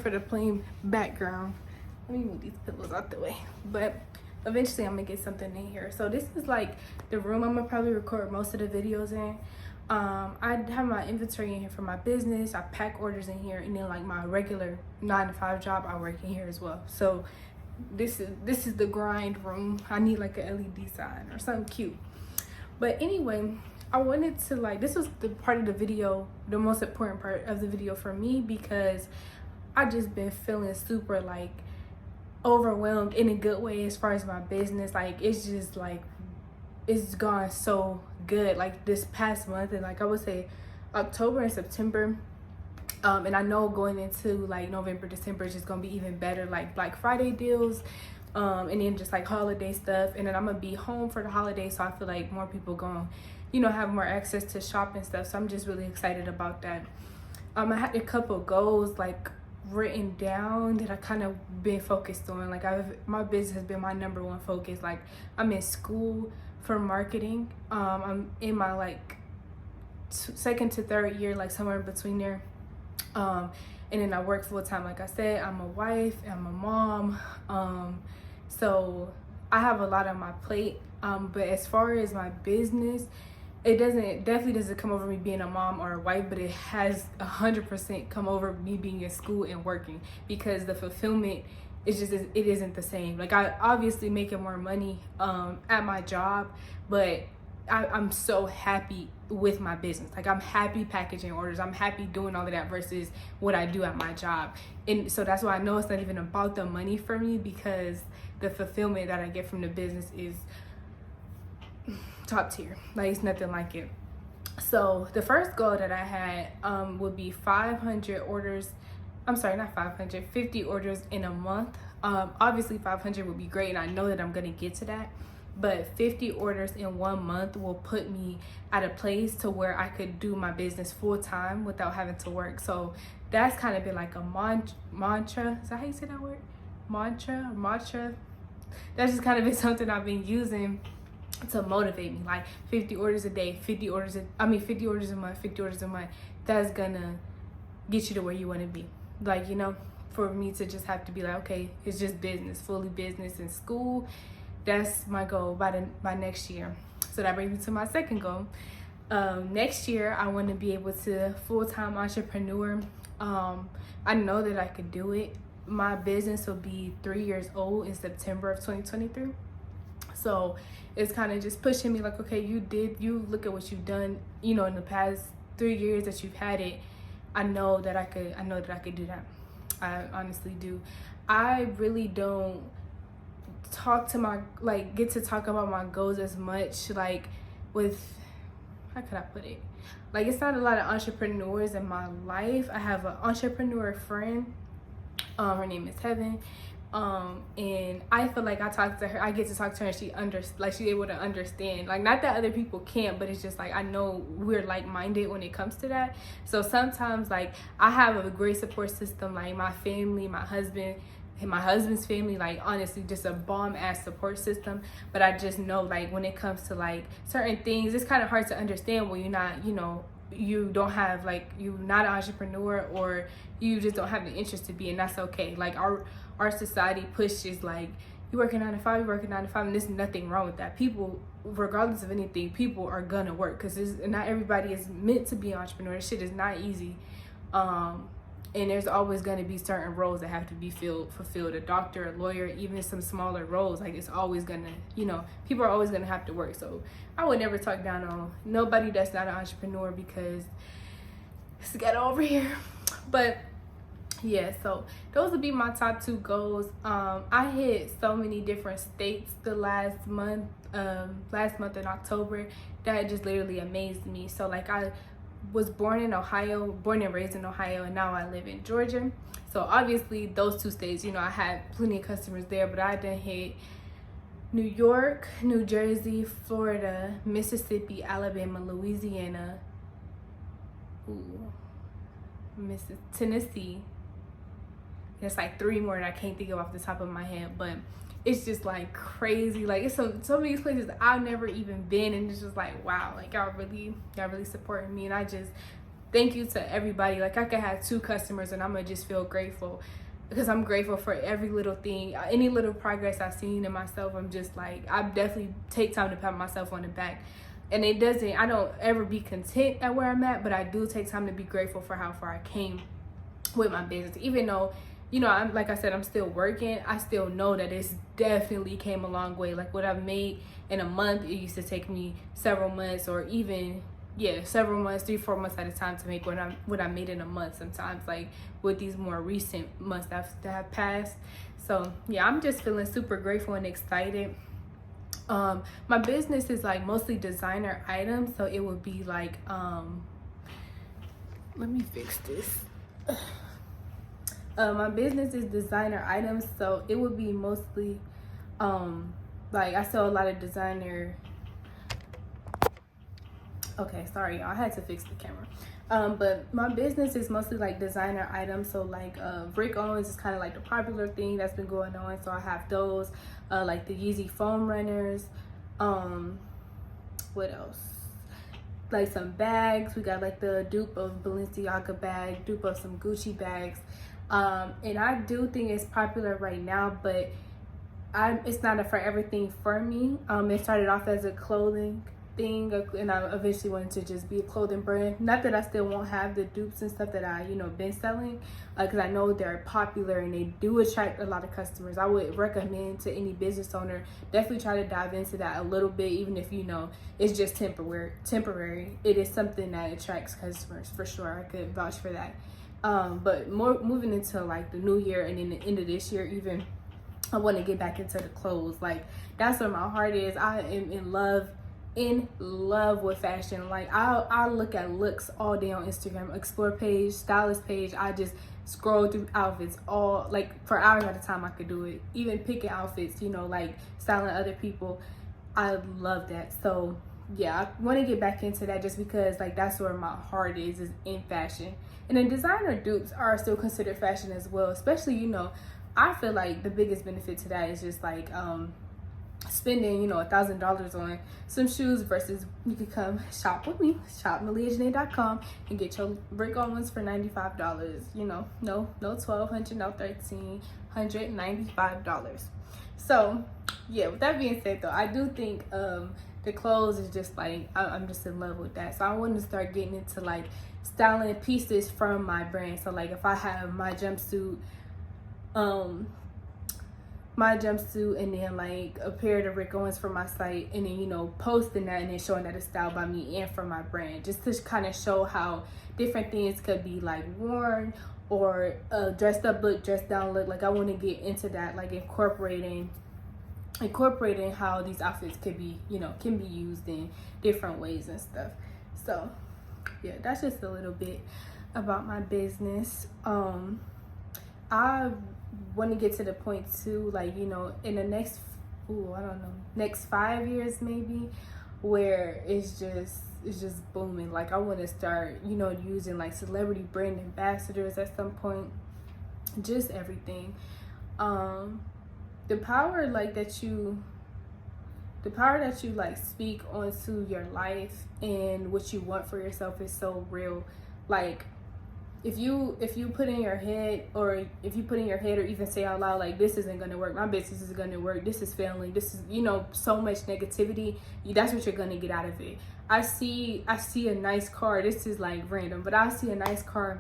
for the plain background. Let me move these pillows out the way. But eventually I'm gonna get something in here. So this is like the room I'm gonna probably record most of the videos in. I have my inventory in here for my business. I pack orders in here, and then like my regular 9-to-5 job, I work in here as well. So this is the grind room. I need like a LED sign or something cute. But anyway, I wanted to like, this was the part of the video, the most important part of the video for me, because I just been feeling super like overwhelmed in a good way as far as my business. Like it's just like, it's gone so good like this past month, and like I would say October and September, and I know going into like November, December is just gonna be even better, like Black Friday deals, and then just like holiday stuff. And then I'm gonna be home for the holidays, so I feel like more people gonna, you know, have more access to shopping stuff. So I'm just really excited about that. I had a couple goals like written down that I kind of been focused on. Like my business has been my number one focus. Like I'm in school for marketing. I'm in my like second to third year, like somewhere in between there. And then I work full time. Like I said, I'm a wife, I'm a mom. So I have a lot on my plate. But as far as my business, it definitely doesn't come over me being a mom or a wife, but it has 100% come over me being in school and working, because the fulfillment is just, it isn't the same. Like I obviously making more money at my job, but I'm so happy with my business. Like I'm happy packaging orders, I'm happy doing all of that versus what I do at my job. And so that's why I know it's not even about the money for me, because the fulfillment that I get from the business is top tier. Like it's nothing like it. So the first goal that I had would be 500 orders. I'm sorry, not 500, 50 orders in a month. Obviously 500 would be great, and I know that I'm gonna get to that. But 50 orders in 1 month will put me at a place to where I could do my business full time without having to work. So that's kind of been like a mantra. Is that how you say that word? Mantra. That's just kind of been something I've been using to motivate me. Like 50 orders a day, 50 orders a month, 50 orders a month. That's gonna get you to where you want to be. Like, you know, for me to just have to be like, okay, it's just business, fully business in school. That's my goal by next year. So that brings me to my second goal. Next year, I want to be able to full-time entrepreneur. I know that I could do it. My business will be 3 years old in September of 2023. So it's kind of just pushing me like, okay, you look at what you've done, you know, in the past 3 years that you've had it. I know that I could do that. I honestly do. I really don't get to talk about my goals as much, like with, how could I put it? Like it's not a lot of entrepreneurs in my life. I have an entrepreneur friend. Her name is Heaven. And I feel like I get to talk to her, and she's able to understand. Like, not that other people can't, but it's just like I know we're like-minded when it comes to that. So sometimes like I have a great support system, like my family, my husband, and my husband's family, like honestly just a bomb ass support system. But I just know like when it comes to like certain things, it's kind of hard to understand when you're not, you know, you don't have like, you're not an entrepreneur, or you just don't have the interest to be, and that's okay. Like our society pushes like, you working 9 to 5, and there's nothing wrong with that. People, regardless of anything, people are gonna work, because not everybody is meant to be an entrepreneur. This shit is not easy. And there's always going to be certain roles that have to be fulfilled. A doctor, a lawyer, even some smaller roles. Like it's always going to, you know, people are always going to have to work. So I would never talk down on nobody that's not an entrepreneur, because it's ghetto over here. But yeah, so those would be my top 2 goals. I hit so many different states the last month in October, that just literally amazed me. So like I was born and raised in Ohio, and now I live in Georgia. So obviously those 2 states, you know, I had plenty of customers there, but I done hit New York, New Jersey, Florida, Mississippi, Alabama, Louisiana, Tennessee. There's like 3 more that I can't think of off the top of my head, but it's just like crazy. Like it's so many places that I've never even been, and it's just like, wow, like y'all really supporting me. And I just thank you to everybody. Like I could have 2 customers and I'm gonna just feel grateful, because I'm grateful for every little thing, any little progress I've seen in myself. I'm just like, I definitely take time to pat myself on the back. And it doesn't, I don't ever be content at where I'm at, but I do take time to be grateful for how far I came with my business. Even though, you know, I'm, like I said, I'm still working, I still know that it's definitely came a long way. Like what I've made in a month, it used to take me several months, or even several months, 3-4 months at a time to make what I made in a month sometimes, like with these more recent months that have passed. So yeah, I'm just feeling super grateful and excited. My business is like mostly designer items, so it would be like let me fix this. My business is designer items, so it would be mostly like I sell a lot of designer. Okay, sorry, y'all, I had to fix the camera. But my business is mostly like designer items. So like Rick Owens is kind of like the popular thing that's been going on. So I have those, like the Yeezy foam runners. What else? Like some bags. We got like the dupe of Balenciaga bag, dupe of some Gucci bags. And I do think it's popular right now, but it's not a for everything for me. It started off as a clothing thing, and I eventually wanted to just be a clothing brand. Not that I still won't have the dupes and stuff that I, you know, been selling, because I know they're popular and they do attract a lot of customers. I would recommend to any business owner, definitely try to dive into that a little bit, even if you know it's just temporary. It is something that attracts customers for sure. I could vouch for that. But more moving into like the new year and in the end of this year even, I want to get back into the clothes. Like that's where my heart is. I am in love with fashion. Like I look at looks all day on Instagram, explore page, stylist page. I just scroll through outfits all like for hours at a time. I could do it, even picking outfits, you know, like styling other people. I love that. So yeah, I want to get back into that just because like that's where my heart is in fashion. And then designer dupes are still considered fashion as well, especially, you know, I feel like the biggest benefit to that is just like spending, you know, $1,000 on some shoes versus you could come shop with me, shopmaliajanae.com, and get your Rick Owens for $95. You know, no $1,200, no $1,395. So yeah, with that being said though, I do think the clothes is just like I'm just in love with that. So I want to start getting into like styling pieces from my brand. So like if I have my jumpsuit and then like a pair of Rick Owens for my site, and then, you know, posting that and then showing that it's styled by me and from my brand, just to kind of show how different things could be like worn, or dressed up look, dressed down look. Like I want to get into that, like incorporating how these outfits could be, you know, can be used in different ways and stuff. So yeah, that's just a little bit about my business. I want to get to the point too, like, you know, in the next next 5 years maybe, where it's just booming. Like I want to start, you know, using like celebrity brand ambassadors at some point, just everything. The power that you like speak onto your life and what you want for yourself is so real. Like if you put in your head, or even say out loud, like, this isn't gonna work, my business isn't gonna work, this is failing, this is, you know, so much negativity, that's what you're gonna get out of it. I see a nice car, this is like random, but I see a nice car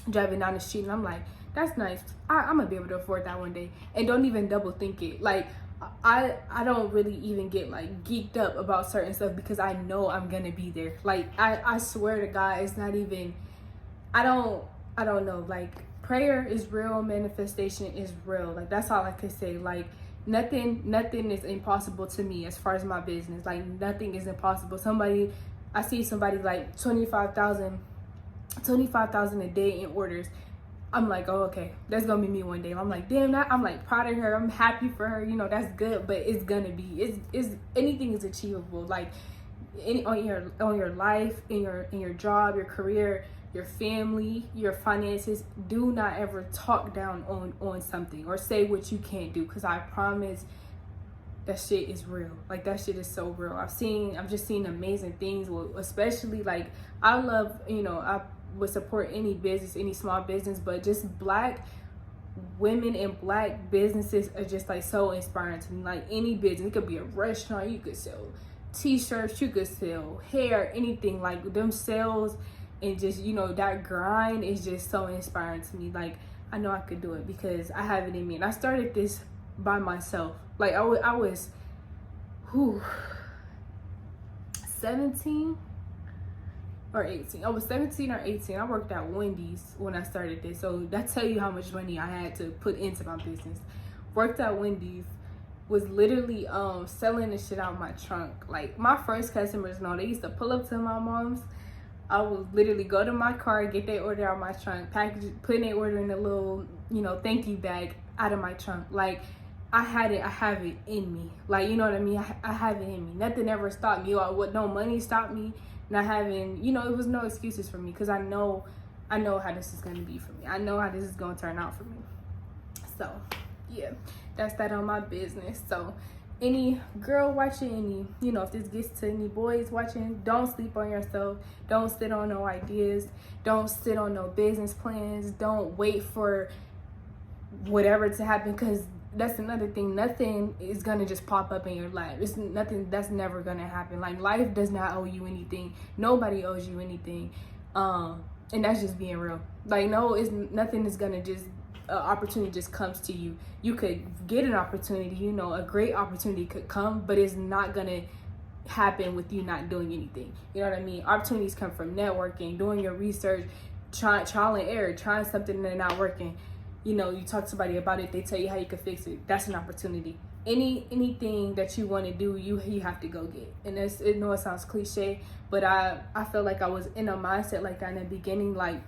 driving down the street and I'm like, that's nice, I'm gonna be able to afford that one day, and don't even double think it. Like I don't really even get like geeked up about certain stuff because I know I'm gonna be there. Like I swear to God, it's not even, I don't know, like prayer is real, manifestation is real. Like that's all I could say. Like nothing is impossible to me as far as my business. Like nothing is impossible. I see somebody like 25,000 a day in orders. I'm like, oh, okay, that's gonna be me one day. I'm like, damn, I'm like proud of her, I'm happy for her, you know, that's good. But it's gonna be, it's anything is achievable. Like on your life, in your job, your career, your family, your finances. Do not ever talk down on something or say what you can't do, because I promise that shit is real. Like that shit is so real. I've just seen amazing things, especially like I love, you know, would support any business, any small business, but just Black women and Black businesses are just like so inspiring to me. Like any business, it could be a restaurant, you could sell t-shirts, you could sell hair, anything. Like them sales and just, you know, that grind is just so inspiring to me. Like I know I could do it because I have it in me, and I started this by myself. Like I was 17 or 18. I was 17 or 18. I worked at Wendy's when I started this, so that tell you how much money I had to put into my business. Worked at Wendy's, was literally selling the shit out my trunk. Like my first customers know, they used to pull up to my mom's. I would literally go to my car, get their order out my trunk, package it, put their order in a little, you know, thank you bag out of my trunk. Like I have it in me. Like, you know what I mean? I have it in me. Nothing ever stopped me, or what, no money stopped me. Not having, you know, it was no excuses for me, because I know how this is going to be for me. I know how this is going to turn out for me. So yeah, that's that on my business. So any girl watching, any, you know, if this gets to any boys watching, don't sleep on yourself. Don't sit on no ideas. Don't sit on no business plans. Don't wait for whatever to happen, because that's another thing. Nothing is gonna just pop up in your life. It's nothing. That's never gonna happen. Like life does not owe you anything. Nobody owes you anything. And that's just being real. Like no, it's nothing is gonna just opportunity just comes to you. You could get an opportunity. You know, a great opportunity could come, but it's not gonna happen with you not doing anything. You know what I mean? Opportunities come from networking, doing your research, trial and error, trying something and they're not working. You know, you talk to somebody about it, they tell you how you can fix it. That's an opportunity. Anything that you want to do, you have to go get. And it sounds cliche, but I feel like I was in a mindset like that in the beginning, like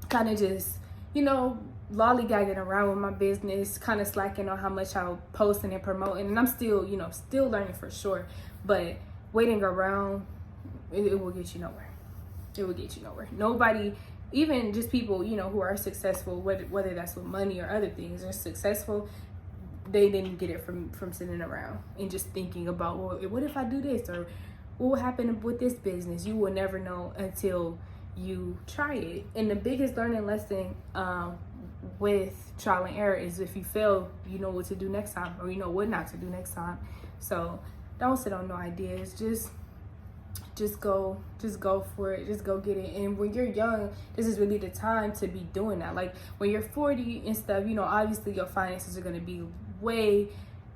kind of just, you know, lollygagging around with my business, kind of slacking on how much I was posting and promoting. And I'm still, you know, still learning for sure. But waiting around, it will get you nowhere. It will get you nowhere. Nobody, even just people, you know, who are successful, whether that's with money or other things, are successful, they didn't get it from sitting around and just thinking about, well, what if I do this, or what will happen with this business? You will never know until you try it. And the biggest learning lesson with trial and error is, if you fail, you know what to do next time, or you know what not to do next time. So don't sit on no ideas. Just go for it. Just go get it. And when you're young, this is really the time to be doing that. Like when you're 40 and stuff, you know, obviously your finances are going to be way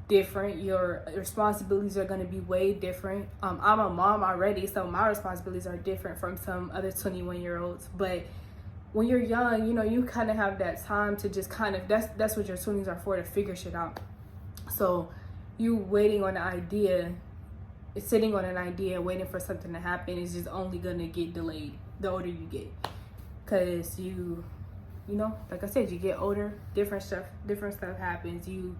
different. Your responsibilities are going to be way different. I'm a mom already, so my responsibilities are different from some other 21-year-olds. But when you're young, you know, you kind of have that time to just kind of, that's what your 20s are for, to figure shit out. So you waiting on an idea, sitting on an idea, waiting for something to happen, is just only gonna get delayed the older you get. Cause you know, like I said, you get older, different stuff happens. You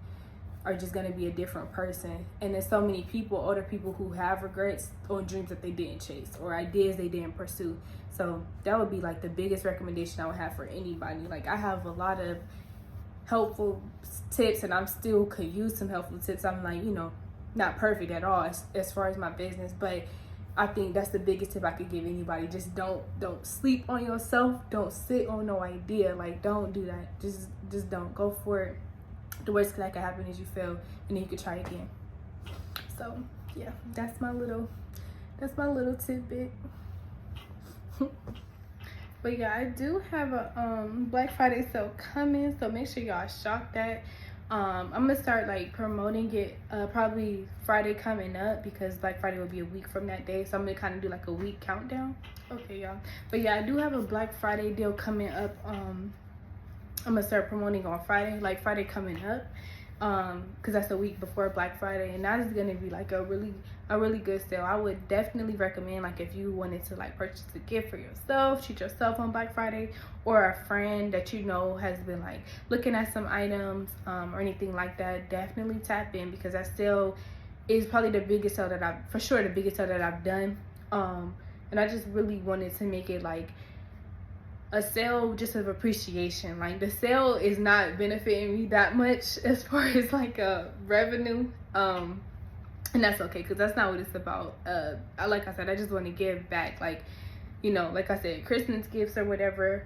are just gonna be a different person. And there's so many people, older people, who have regrets on dreams that they didn't chase, or ideas they didn't pursue. So that would be like the biggest recommendation I would have for anybody. Like I have a lot of helpful tips, and I'm still could use some helpful tips. I'm like, you know, not perfect at all as far as my business, but I think that's the biggest tip I could give anybody. Just don't sleep on yourself. Don't sit on no idea. Like don't do that. Just don't go for it. The worst that can happen is you fail, and then you could try again. So yeah, that's my little tidbit. But yeah, I do have a Black Friday sale coming, so make sure y'all shop that. I'm gonna start like promoting it probably Friday coming up, because Black Friday will be a week from that day. So I'm gonna kind of do like a week countdown. Okay, y'all. But yeah, I do have a Black Friday deal coming up. I'm gonna start promoting on Friday, like Friday coming up, because that's a week before Black Friday, and that is gonna be like a really good sale. I would definitely recommend, like, if you wanted to like purchase a gift for yourself, treat yourself on Black Friday, or a friend that you know has been like looking at some items or anything like that, definitely tap in, because that sale is probably the biggest sale that I've done. And I just really wanted to make it like a sale just of appreciation. Like the sale is not benefiting me that much as far as like a revenue, and that's okay, because that's not what it's about. Like I said, I just want to give back. Like, you know, like I said, Christmas gifts or whatever.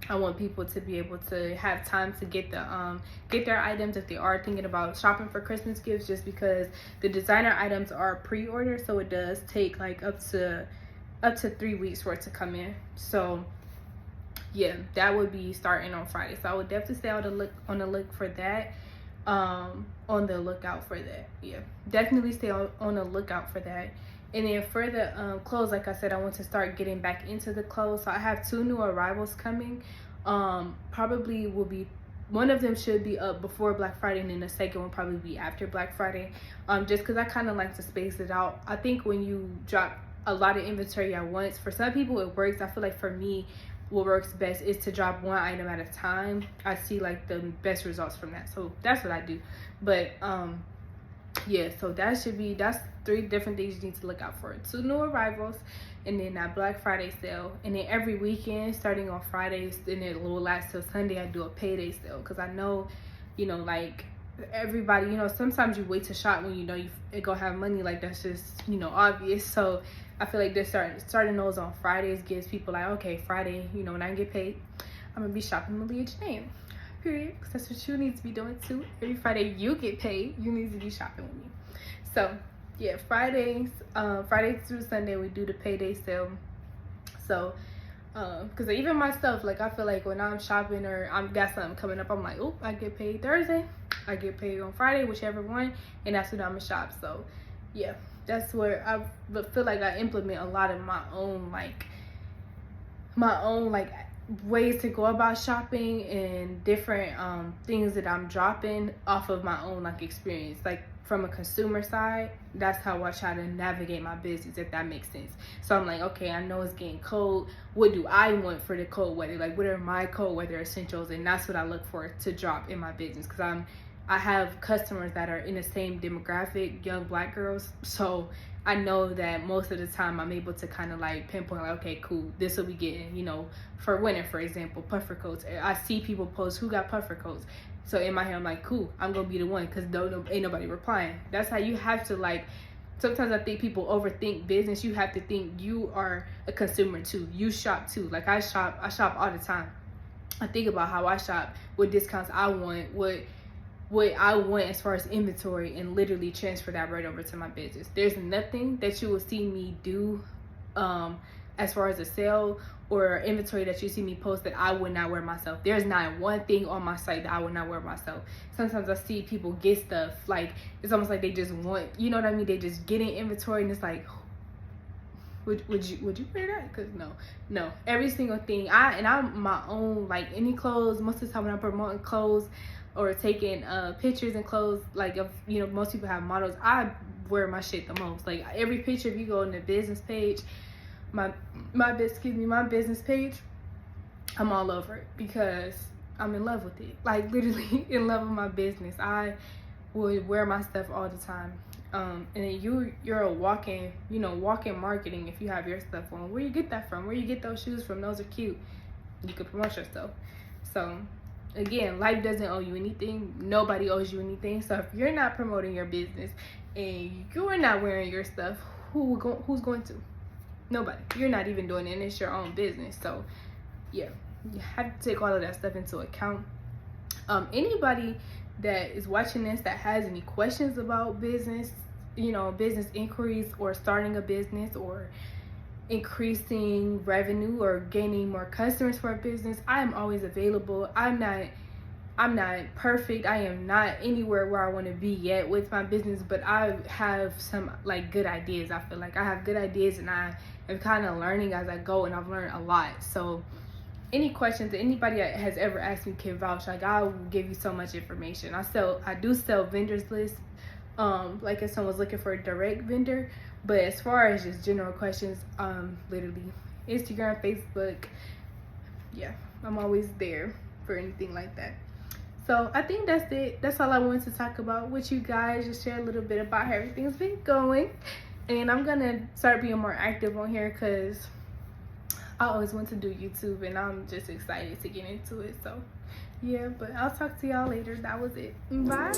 I want people to be able to have time to get their items if they are thinking about shopping for Christmas gifts, just because the designer items are pre-order, so it does take like up to 3 weeks for it to come in. So yeah, that would be starting on Friday. So I would definitely stay on the look for that. On the lookout for that. Yeah, definitely stay on the lookout for that. And then for the clothes, like I said, I want to start getting back into the clothes. So I have 2 new arrivals coming. Probably will be, one of them should be up before Black Friday, and then the second will probably be after Black Friday. Just because I kind of like to space it out. I think when you drop a lot of inventory at once, for some people it works. I feel like for me, what works best is to drop one item at a time. I see like the best results from that, so that's what I do. But yeah, so that's 3 different things you need to look out for: 2 new arrivals, and then that Black Friday sale. And then every weekend starting on Fridays, and it will last till Sunday, I do a payday sale, because I know, you know, like everybody, you know, sometimes you wait to shop when you know you gonna have money. Like, that's just, you know, obvious. So I feel like they're starting those on Fridays gives people like, okay, Friday, you know, when I get paid, I'm gonna be shopping with Leah Janae. Period. Because that's what you need to be doing too. Every Friday you get paid, you need to be shopping with me. So yeah, Friday through Sunday we do the payday sale. So because even myself, like, I feel like when I'm shopping or I'm got something coming up, I'm like, oh, I get paid Thursday, I get paid on Friday, whichever one, and that's when I'm gonna shop. So yeah, that's where I feel like I implement a lot of my own ways to go about shopping, and different things that I'm dropping off of my own like experience. Like, from a consumer side, that's how I try to navigate my business, if that makes sense. So I'm like, okay, I know it's getting cold. What do I want for the cold weather? Like, what are my cold weather essentials? And that's what I look for to drop in my business, because I have customers that are in the same demographic, young Black girls. So I know that most of the time I'm able to kind of like pinpoint, like, okay, cool, this will be getting, you know, for winter, for example, puffer coats. I see people post who got puffer coats. So in my head, I'm like, cool, I'm going to be the one, because ain't nobody replying. That's how you have to, like, sometimes I think people overthink business. You have to think you are a consumer too. You shop too. Like, I shop all the time. I think about how I shop, what discounts I want, what I want as far as inventory, and literally transfer that right over to my business. There's nothing that you will see me do as far as a sale or inventory that you see me post that I would not wear myself. There's not one thing on my site that I would not wear myself. Sometimes I see people get stuff, like, it's almost like they just want, you know what I mean? They just get in inventory, and it's like, would you wear that? Because no, every single thing. I'm my own, like, any clothes. Most of the time when I'm promoting clothes or taking pictures and clothes, like, if, you know, most people have models, I wear my shit the most. Like, every picture, if you go on the business page, my business page, I'm all over it, because I'm in love with it. Like, literally in love with my business. I would wear my stuff all the time. And then you're a walking marketing if you have your stuff on. Where you get that from? Where you get those shoes from? Those are cute. You can promote yourself. So again, life doesn't owe you anything. Nobody owes you anything. So if you're not promoting your business and you're not wearing your stuff, who's going to? Nobody. You're not even doing it, and it's your own business. So yeah, you have to take all of that stuff into account. Anybody that is watching this that has any questions about business, you know, business inquiries, or starting a business, or increasing revenue, or gaining more customers for a business, I am always available. I'm not perfect. I am not anywhere where I want to be yet with my business, but I have some like good ideas. I feel like I have good ideas, and I am kind of learning as I go, and I've learned a lot. So any questions that anybody that has ever asked me can vouch. Like, I will give you so much information. I do sell vendors lists, like if someone's looking for a direct vendor. But as far as just general questions, literally Instagram, Facebook, yeah, I'm always there for anything like that. So I think that's it. That's all I wanted to talk about with you guys. Just share a little bit about how everything's been going. And I'm gonna start being more active on here, because I always want to do YouTube, and I'm just excited to get into it. So yeah, but I'll talk to y'all later. That was it. Bye.